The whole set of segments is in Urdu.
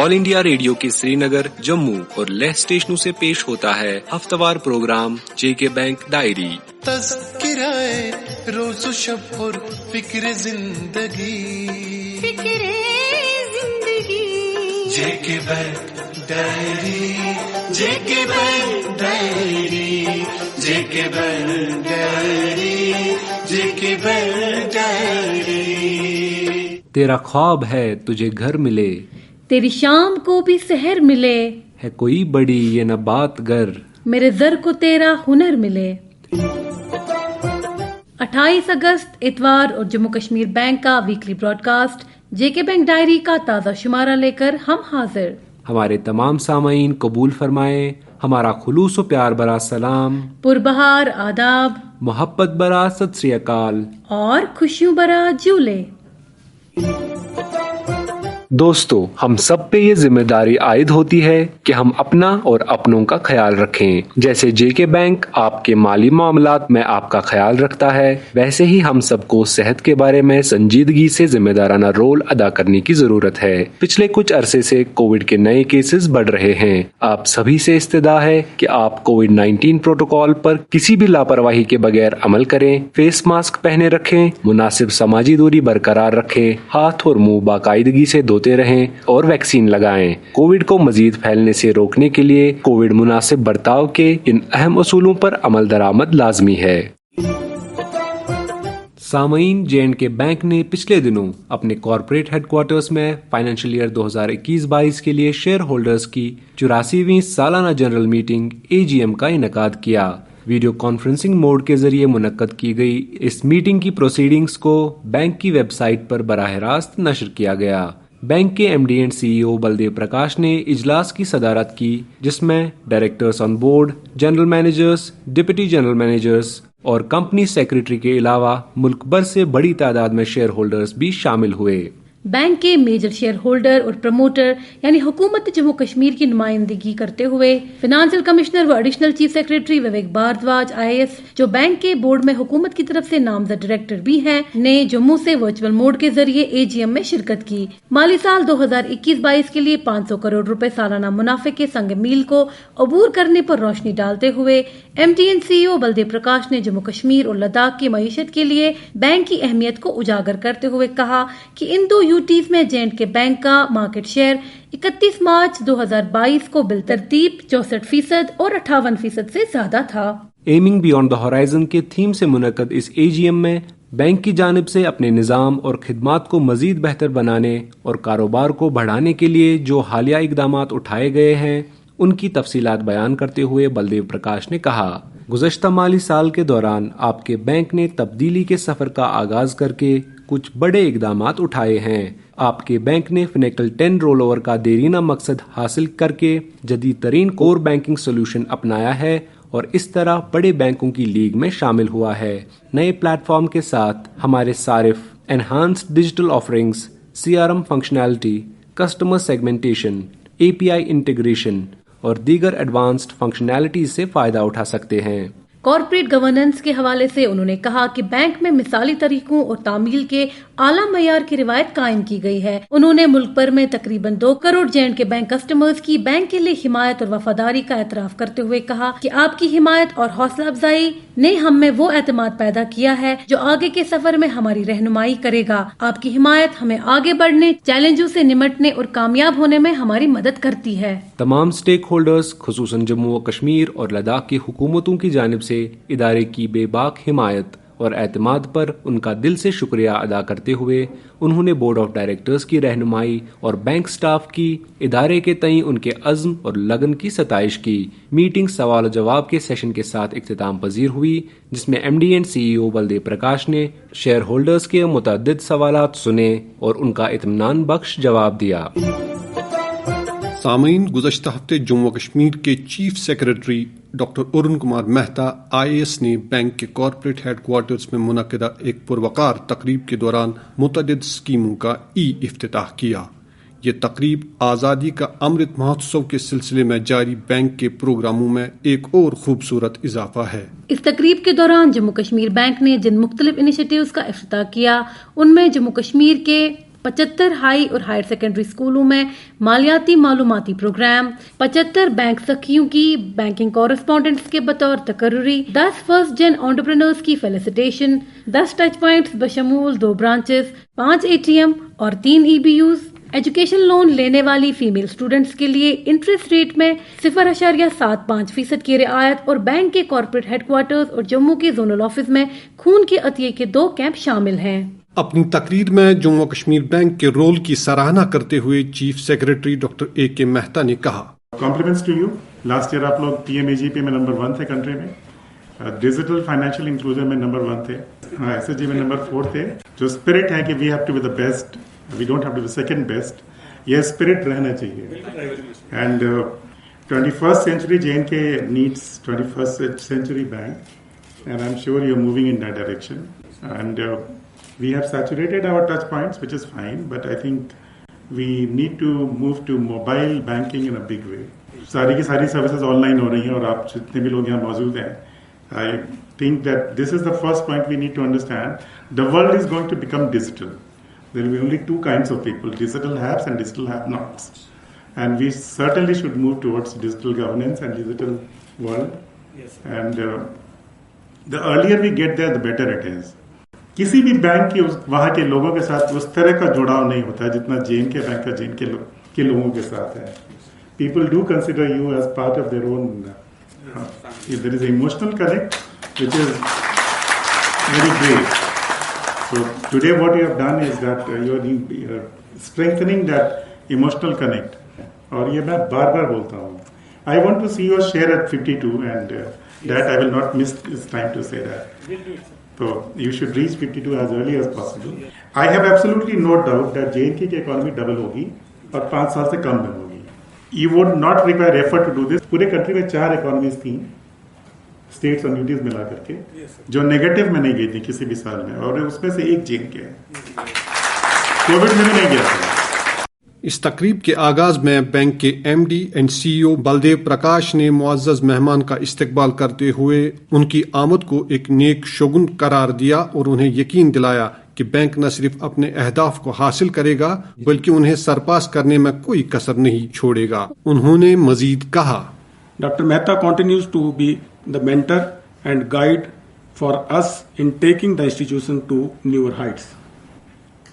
آل انڈیا ریڈیو کے سری نگر، جموں اور لیہ اسٹیشنوں سے پیش ہوتا ہے ہفتہ وار پروگرام جے کے بینک ڈائری۔ تذکرائے روز و شب اور فکر زندگی، جے کے بینک ڈائری، جے کے بینک ڈائری، جے کے بینک ڈائری، جے کے بینک ڈائری۔ تیرا خواب ہے تجھے گھر ملے، تیری شام کو بھی سحر ملے، ہے کوئی بڑی یہ نہ بات گر، میرے زر کو تیرا ہنر ملے۔ 28 اگست اتوار اور جموں کشمیر بینک کا ویکلی براڈ کاسٹ جے کے بینک ڈائری کا تازہ شمارہ لے کر ہم حاضر۔ ہمارے تمام سامعین قبول فرمائیں ہمارا خلوص و پیار برا سلام، پربہار آداب، محبت برا ست سری اکال اور خوشیوں برا جولے۔ دوستو، ہم سب پہ یہ ذمہ داری عائد ہوتی ہے کہ ہم اپنا اور اپنوں کا خیال رکھیں۔ جیسے جے کے بینک آپ کے مالی معاملات میں آپ کا خیال رکھتا ہے، ویسے ہی ہم سب کو صحت کے بارے میں سنجیدگی سے ذمہ دارانہ رول ادا کرنے کی ضرورت ہے۔ پچھلے کچھ عرصے سے کووڈ کے نئے کیسز بڑھ رہے ہیں۔ آپ سبھی سے استدعا ہے کہ آپ کووڈ-19 پروٹوکول پر کسی بھی لاپرواہی کے بغیر عمل کریں، فیس ماسک پہنے رکھیں، مناسب سماجی دوری برقرار رکھیں، ہاتھ اور منہ باقاعدگی سے دھوتے رہیں اور ویکسین لگائیں۔ کووڈ کو مزید پھیلنے سے روکنے کے لیے کووڈ مناسب برتاؤ کے ان اہم اصولوں پر عمل درآمد لازمی ہے۔ سامعین، جے اینڈ کے بینک نے پچھلے دنوں اپنے کارپوریٹ ہیڈ کوارٹرز میں فائنینشیل ایئر 2021-22 کے لیے شیئر ہولڈرز کی 84ویں سالانہ جنرل میٹنگ AGM کا انعقاد کیا۔ ویڈیو کانفرنسنگ موڈ کے ذریعے منعقد کی گئی اس میٹنگ کی پروسیڈنگز کو بینک کی ویب سائٹ پر براہ راست نشر کیا گیا۔ بینک کے MD and CEO Baldev Prakash نے اجلاس کی صدارت کی، جس میں directors on board, general managers, deputy general managers اور کمپنی سیکریٹری کے علاوہ ملک بھر سے بڑی تعداد میں شیئر ہولڈرز بھی شامل ہوئے۔ بینک کے میجر شیئر ہولڈر اور پروموٹر یعنی حکومت جموں کشمیر کی نمائندگی کرتے ہوئے فنانشل کمشنر و additional chief secretary Vivek Bhardwaj IAS، جو بینک کے بورڈ میں حکومت کی طرف سے نامزد ڈائریکٹر بھی ہیں، نے جموں سے ورچوئل موڈ کے ذریعے AGM میں شرکت کی۔ مالی سال 2021-22 کے لیے 500 کروڑ روپے سالانہ منافع کے سنگ میل کو عبور کرنے پر روشنی ڈالتے ہوئے MD and CEO Baldev Prakash نے جموں کشمیر اور لداخ کی معیشت کے لیے بینک کی اہمیت کو اجاگر کرتے ہوئے کہا کہ ان دو UTs میں جے اینڈ کے بینک کا مارکیٹ شیئر 31 مارچ 2022 کو بالترتیب 64% اور 58% سے زیادہ تھا۔ ایمنگ بیونڈ دا ہورائزن کے تھیم سے منعقد اس AGM میں بینک کی جانب سے اپنے نظام اور خدمات کو مزید بہتر بنانے اور کاروبار کو بڑھانے کے لیے جو حالیہ اقدامات اٹھائے گئے ہیں ان کی تفصیلات بیان کرتے ہوئے بلدیو پرکاش نے کہا، گزشتہ مالی سال کے دوران آپ کے بینک نے تبدیلی کے سفر کا آغاز کر کے کچھ بڑے اقدامات اٹھائے ہیں۔ آپ کے بینک نے فنیکل 10 رول اوور کا دیرینہ مقصد حاصل کر کے جدید ترین کور بینکنگ سولوشن اپنایا ہے اور اس طرح بڑے بینکوں کی لیگ میں شامل ہوا ہے۔ نئے پلیٹ فارم کے ساتھ ہمارے صارف enhanced digital offerings, CRM functionality, customer segmentation, API integration اور دیگر ایڈوانسڈ فنکشنالٹیز سے فائدہ اٹھا سکتے ہیں۔ کارپوریٹ گورننس کے حوالے سے انہوں نے کہا کہ بینک میں مثالی طریقوں اور تعمیل کے اعلیٰ معیار کی روایت قائم کی گئی ہے۔ انہوں نے ملک بھر میں تقریباً 2 کروڑ جے اینڈ کے بینک کسٹمرز کی بینک کے لیے حمایت اور وفاداری کا اعتراف کرتے ہوئے کہا کہ آپ کی حمایت اور حوصلہ افزائی نے ہم میں وہ اعتماد پیدا کیا ہے جو آگے کے سفر میں ہماری رہنمائی کرے گا۔ آپ کی حمایت ہمیں آگے بڑھنے، چیلنجوں سے نمٹنے اور کامیاب ہونے میں ہماری مدد کرتی ہے۔ تمام سٹیک ہولڈرز خصوصاً جموں و کشمیر اور لداخ کی حکومتوں کی جانب سے ادارے کی بے باک حمایت اور اعتماد پر ان کا دل سے شکریہ ادا کرتے ہوئے انہوں نے بورڈ آف ڈائریکٹرز کی رہنمائی اور بینک سٹاف کی ادارے کے تئیں ان کے عزم اور لگن کی ستائش کی۔ میٹنگ سوال و جواب کے سیشن کے ساتھ اختتام پذیر ہوئی، جس میں MD and CEO Baldev Prakash نے شیئر ہولڈرز کے متعدد سوالات سنے اور ان کا اطمینان بخش جواب دیا۔ سامعین، گزشتہ ہفتے جموں و کشمیر کے chief secretary doctor Arun Kumar Mehta IAS نے بینک کے کارپوریٹ ہیڈ کوارٹرز میں منعقدہ ایک پروقار تقریب کے دوران متعدد اسکیموں کا افتتاح کیا۔ یہ تقریب آزادی کا امرت مہوتسو کے سلسلے میں جاری بینک کے پروگراموں میں ایک اور خوبصورت اضافہ ہے۔ اس تقریب کے دوران جموں کشمیر بینک نے جن مختلف انیشیٹیوز کا افتتاح کیا، ان میں جموں کشمیر کے 75 ہائی اور ہائر سیکنڈری اسکولوں میں مالیاتی معلوماتی پروگرام، 75 بینک سکھیوں کی بینکنگ کورسپونڈنٹس کے بطور تقرری، 10 فرسٹ جن انٹرپرینورز کی فیلسٹیشن، 10 ٹچ پوائنٹس بشمول 2 برانچز، 5 ATM اور 3 EBUs، ایجوکیشن لون لینے والی فیمیل اسٹوڈنٹس کے لیے انٹرسٹ ریٹ میں 0.75% کی رعایت، اور بینک کے کارپوریٹ ہیڈ کوارٹرز اور جموں کے زونل آفس میں خون کے عطیے کے 2 کیمپ شامل ہیں۔ اپنی تقریر میں جموں کشمیر بینک کے رول کی سراہنا کرتے ہوئے chief secretary doctor AK Mehta نے کہا، compliments to you, last year آپ لوگ PMAGP میں نمبر 1 تھے کنٹری میں، ڈیجیٹل فائنینشیل انکلوژن میں نمبر 1 تھے، SSG میں نمبر 4 تھے۔ جو اسپرٹ ہے کہ we have to be the best, we don't have to be second best, یہ اسپرٹ رہنا چاہیے۔ And 21st century JNK needs 21st century bank, and I'm sure you're moving in that direction. And we have saturated our touch points, which is fine, but I think we need to move to mobile banking in a big way. ساری کی ساری سروسز آن لائن ہو رہی ہیں، اور آپ جتنے بھی لوگ یہاں موجود ہیں، I think that this is the first point we need to understand. The world is going to become digital. There will be only 2 kinds of people, digital haves and digital have-nots. And we certainly should move towards digital governance and digital world. Yes. And the earlier we get there, the better it is. کسی بھی بینک کی وہاں کے لوگوں کے ساتھ اس طرح کا جڑاؤ نہیں ہوتا ہے جتنا JNK بینک کا JNK کے لوگوں کے ساتھ ہے. People do consider you as part of their own. There is an emotional connect, which is very great. So today what you have done is that you are strengthening that emotional connect. اور یہ میں بار بار بولتا ہوں. I want to see your share at 52, and that I will not miss this time to say that. So you should reach 52 as early as possible. I have absolutely no doubt that JNK کی economy double ہوگی اور 5 سال سے کم میں ہوگی. You would not require effort to do this. پورے کنٹری میں 4 economies تھیں اسٹیٹس اور یونٹیز ملا کر کے جو نیگیٹو میں نہیں گئی تھی کسی بھی سال میں، اور اس میں سے ایک JNK ہے. کووڈ میں بھی نہیں گیا تھا. اس تقریب کے آغاز میں بینک کے MD and CEO Baldev Prakash نے معزز مہمان کا استقبال کرتے ہوئے ان کی آمد کو ایک نیک شگن قرار دیا اور انہیں یقین دلایا کہ بینک نہ صرف اپنے اہداف کو حاصل کرے گا بلکہ انہیں سرپاس کرنے میں کوئی کسر نہیں چھوڑے گا. انہوں نے مزید کہا، Dr. Mehta continues to be the mentor and guide for us in taking the institution to newer heights.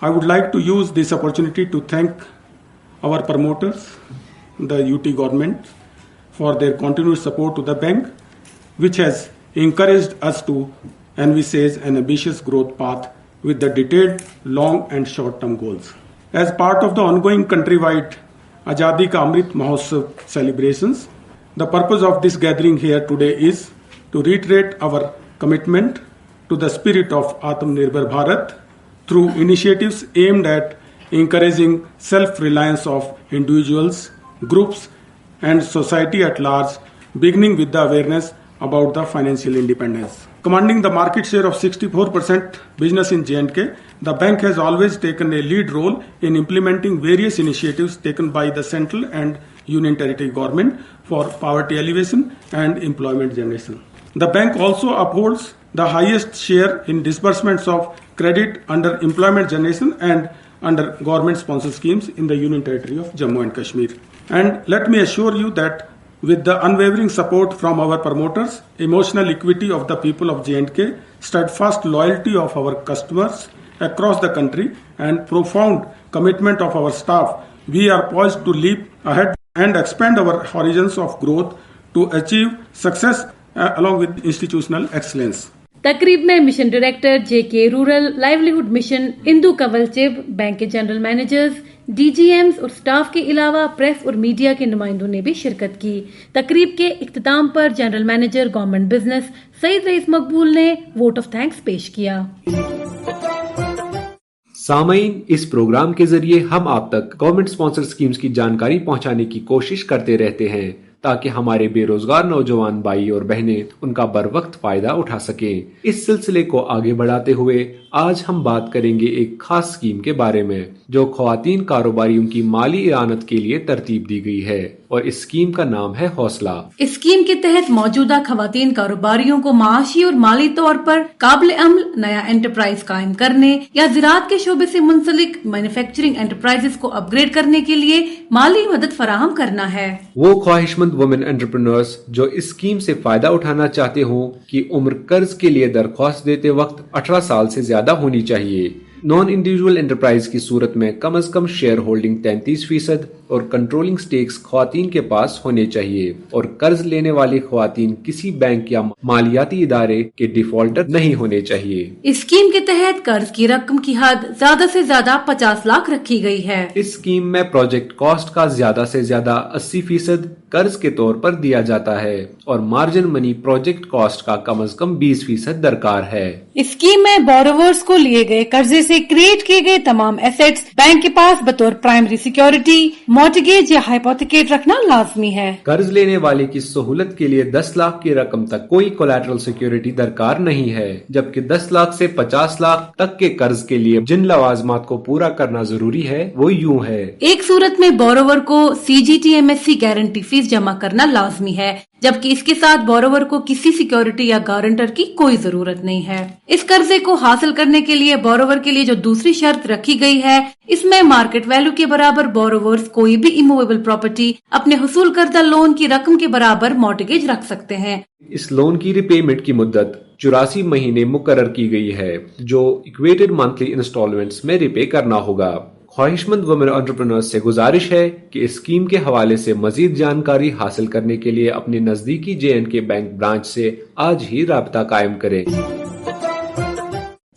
I would like to use this opportunity to thank our promoters, the UT government, for their continued support to the bank, which has encouraged us to envisage an ambitious growth path with the detailed long and short-term goals. As part of the ongoing countrywide Azadi Ka Amrit Mahotsav celebrations, the purpose of this gathering here today is to reiterate our commitment to the spirit of Atmanirbhar Bharat through initiatives aimed at encouraging self-reliance of individuals, groups, and society at large, beginning with the awareness about the financial independence. Commanding the market share of 64% business in JNK, the bank has always taken a lead role in implementing various initiatives taken by the central and union territory government for poverty alleviation and employment generation. The bank also upholds the highest share in disbursements of credit under employment generation and under government-sponsored schemes in the Union Territory of Jammu and Kashmir. And let me assure you that with the unwavering support from our promoters, emotional equity of the people of JNK, steadfast loyalty of our customers across the country, and profound commitment of our staff, we are poised to leap ahead and expand our horizons of growth to achieve success along with institutional excellence. تقریب میں mission director JK rural livelihood mission Indu Kanwal Chib, bank کے جنرل مینیجرز، DGMs اور سٹاف کے علاوہ پریس اور میڈیا کے نمائندوں نے بھی شرکت کی. تقریب کے اختتام پر جنرل مینیجر گورنمنٹ بزنس سعید رئیس مقبول نے ووٹ آف تھینکس پیش کیا. سامعین، اس پروگرام کے ذریعے ہم آپ تک گورنمنٹ اسپانسر اسکیمز کی جانکاری پہنچانے کی کوشش کرتے رہتے ہیں. تاکہ ہمارے بے روزگار نوجوان بھائی اور بہنیں ان کا بر وقت فائدہ اٹھا سکیں۔ اس سلسلے کو آگے بڑھاتے ہوئے آج ہم بات کریں گے ایک خاص اسکیم کے بارے میں جو خواتین کاروباریوں کی مالی اعانت کے لیے ترتیب دی گئی ہے، اور اس اسکیم کا نام ہے حوصلہ۔ اس اسکیم کے تحت موجودہ خواتین کاروباریوں کو معاشی اور مالی طور پر قابل عمل نیا انٹرپرائز قائم کرنے یا زراعت کے شعبے سے منسلک مینوفیکچرنگ انٹرپرائزز کو اپ گریڈ کرنے کے لیے مالی مدد فراہم کرنا ہے۔ وہ خواہش مند وومن انٹرپرینورز جو اس اسکیم سے فائدہ اٹھانا چاہتے ہوں کی عمر قرض کے لیے درخواست دیتے وقت 18 سال سے زیادہ ہونی چاہیے۔ نان انڈیویجول انٹرپرائز کی صورت میں کم از کم شیئر ہولڈنگ 33% اور کنٹرولنگ سٹیکس خواتین کے پاس ہونے چاہیے، اور قرض لینے والی خواتین کسی بینک یا مالیاتی ادارے کے ڈیفالٹر نہیں ہونے چاہیے۔ اس اسکیم کے تحت قرض کی رقم کی حد زیادہ سے زیادہ 50 لاکھ رکھی گئی ہے۔ اس اسکیم میں پروجیکٹ کاسٹ کا زیادہ سے زیادہ 80% قرض کے طور پر دیا جاتا ہے، اور مارجن منی پروجیکٹ کاسٹ کا کم از کم 20% درکار ہے۔ اس اسکیم میں بوروورز کو لیے گئے قرضے سے کریٹ کیے گئے تمام ایسیٹس بینک کے پاس بطور پرائمری سیکیورٹی، مارٹگیج یا ہائپوتھیکیٹ رکھنا لازمی ہے۔ قرض لینے والے کی سہولت کے لیے 10 لاکھ کی رقم تک کوئی کولیٹرل سیکیورٹی درکار نہیں ہے، جبکہ 10 لاکھ سے 50 لاکھ تک کے قرض کے لیے جن لوازمات کو پورا کرنا ضروری ہے وہ یوں ہے۔ ایک صورت میں بوروور کو CGTMSE گارنٹی فیس جمع کرنا لازمی ہے، جبکہ اس کے ساتھ بوروور کو کسی سیکیورٹی یا گارنٹر کی کوئی ضرورت نہیں ہے۔ اس قرضے کو حاصل کرنے کے لیے بوروور کے لیے جو دوسری شرط رکھی گئی ہے، اس میں مارکیٹ ویلیو کے برابر بوروورز کوئی بھی ایموویبل پراپرٹی اپنے حصول کردہ لون کی رقم کے برابر مارٹگیج رکھ سکتے ہیں۔ اس لون کی ری پیمنٹ کی مدت 84 مہینے مقرر کی گئی ہے، جو ایکویٹڈ منتھلی انسٹالمنٹس میں ری پے کرنا ہوگا۔ خواہش مند وومن انٹرپرینورز سے گزارش ہے کہ اس اسکیم کے حوالے سے مزید جانکاری حاصل کرنے کے لیے اپنے نزدیکی JNK بینک برانچ سے آج ہی رابطہ قائم کریں۔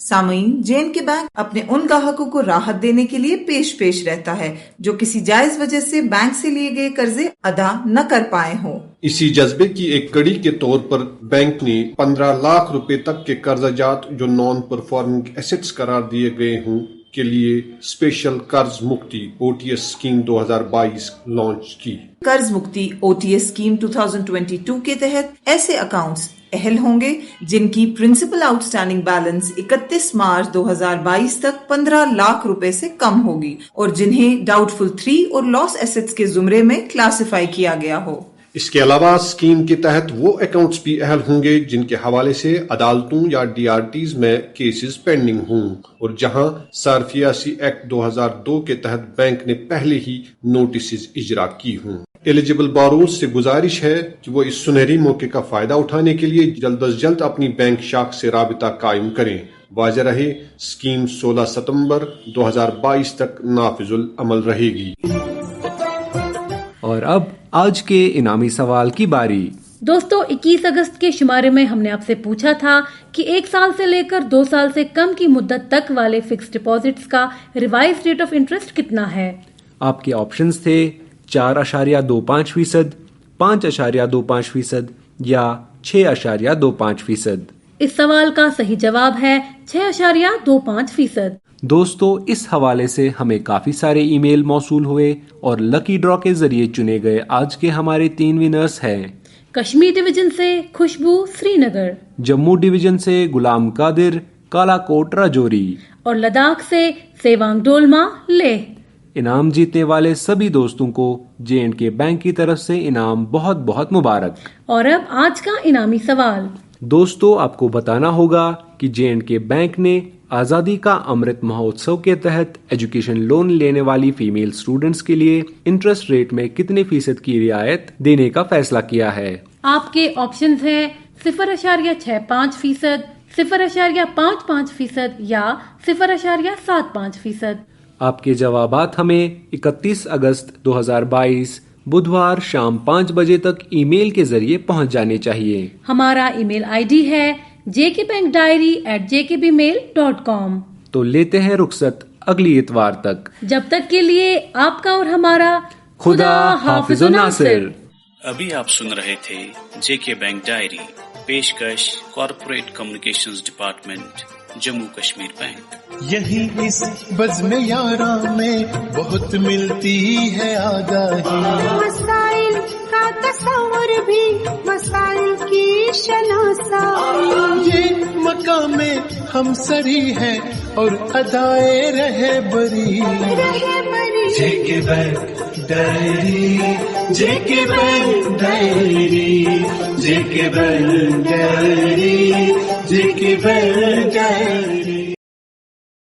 سامعین، JNK بینک اپنے ان گاہکوں کو راحت دینے کے لیے پیش رہتا ہے جو کسی جائز وجہ سے بینک سے لیے گئے قرضے ادا نہ کر پائے ہوں۔ اسی جذبے کی ایک کڑی کے طور پر بینک نے 15 لاکھ روپے تک کے قرضہ جات جو نان پرفارمنگ ایسٹس قرار دیے گئے ہوں کے لیے اسپیشل قرض مکتی OTS اسکیم 2022 لانچ کی۔ قرض مکتی OTS اسکیم 2022 کے تحت ایسے اکاؤنٹس اہل ہوں گے جن کی principal outstanding balance 31 March 2022 تک 15 لاکھ روپے سے کم ہوگی، اور جنہیں ڈاؤٹ فل 3 اور لاس ایسٹس کے زمرے میں کلاسیفائی کیا گیا ہو۔ اس کے علاوہ اسکیم کے تحت وہ اکاؤنٹس بھی اہل ہوں گے جن کے حوالے سے عدالتوں یا DRTs میں کیسز پینڈنگ ہوں، اور جہاں صارفیاتی ایکٹ 2002 کے تحت بینک نے پہلے ہی نوٹسز اجرا کی ہوں۔ ایلیجبل بورورز سے گزارش ہے کہ وہ اس سنہری موقع کا فائدہ اٹھانے کے لیے جلد از جلد اپنی بینک شاخ سے رابطہ قائم کریں۔ واضح رہے، اسکیم 16 ستمبر 2022 تک نافذ العمل رہے گی۔ اور اب آج کے انعامی سوال کی باری۔ دوستو، 21 اگست کے شمارے میں ہم نے آپ سے پوچھا تھا کہ 1 سال سے لے کر 2 سال سے کم کی مدت تک والے فکس ڈپازٹس کا ریوائز ریٹ آف انٹرسٹ کتنا ہے۔ آپ کے آپشنز تھے 4.25%، 5.25% یا 6.25%۔ اس سوال کا صحیح جواب ہے 6.25%۔ دوستو، اس حوالے سے ہمیں کافی سارے ای میل موصول ہوئے، اور لکی ڈرا کے ذریعے چنے گئے آج کے ہمارے 3 ونرز ہیں۔ کشمیر ڈویژن سے خوشبو سری نگر، جموں ڈویژن سے غلام قادر کالا کوٹ راجوری، اور لداخ سے سیوانگ ڈولما لیہ۔ انعام جیتنے والے سبھی دوستوں کو JNK بینک کی طرف سے انعام بہت بہت مبارک۔ اور اب آج کا انعامی سوال۔ دوستو، آپ کو بتانا ہوگا کہ JNK بینک نے آزادی کا امرت مہوتسو کے تحت ایجوکیشن لون لینے والی فیمیل اسٹوڈنٹس کے لیے انٹرسٹ ریٹ میں کتنے فیصد کی رعایت دینے کا فیصلہ کیا ہے۔ آپ کے آپشنز ہیں 0.65%، 0.55% یا 0.75%۔ آپ کے جوابات ہمیں 31 اگست 2022 بدھوار شام 5 بجے تک ای میل کے ذریعے پہنچ جانے چاہیے۔ ہمارا ای میل ID ہے jkbankdiary@jkbmail.com۔ تو لیتے ہیں رخصت اگلی اتوار تک، جب تک کے لیے آپ کا اور ہمارا خدا حافظ و ناصر۔ ابھی آپ سن رہے تھے JK بینک ڈائری، پیشکش corporate communications department, Jammu Kashmir bank. یہی اس بزم یاراں میں بہت ملتی ہے آگاہی، مسائل کا تصور بھی مسائل کی شناسائی. یہ مقام ہم سری ہے اور ادائے رہے بری. جے کے بینک ڈائری, جے کے بینک ڈائری, جے کے بینک ڈائری, جے کے بینک ڈائری.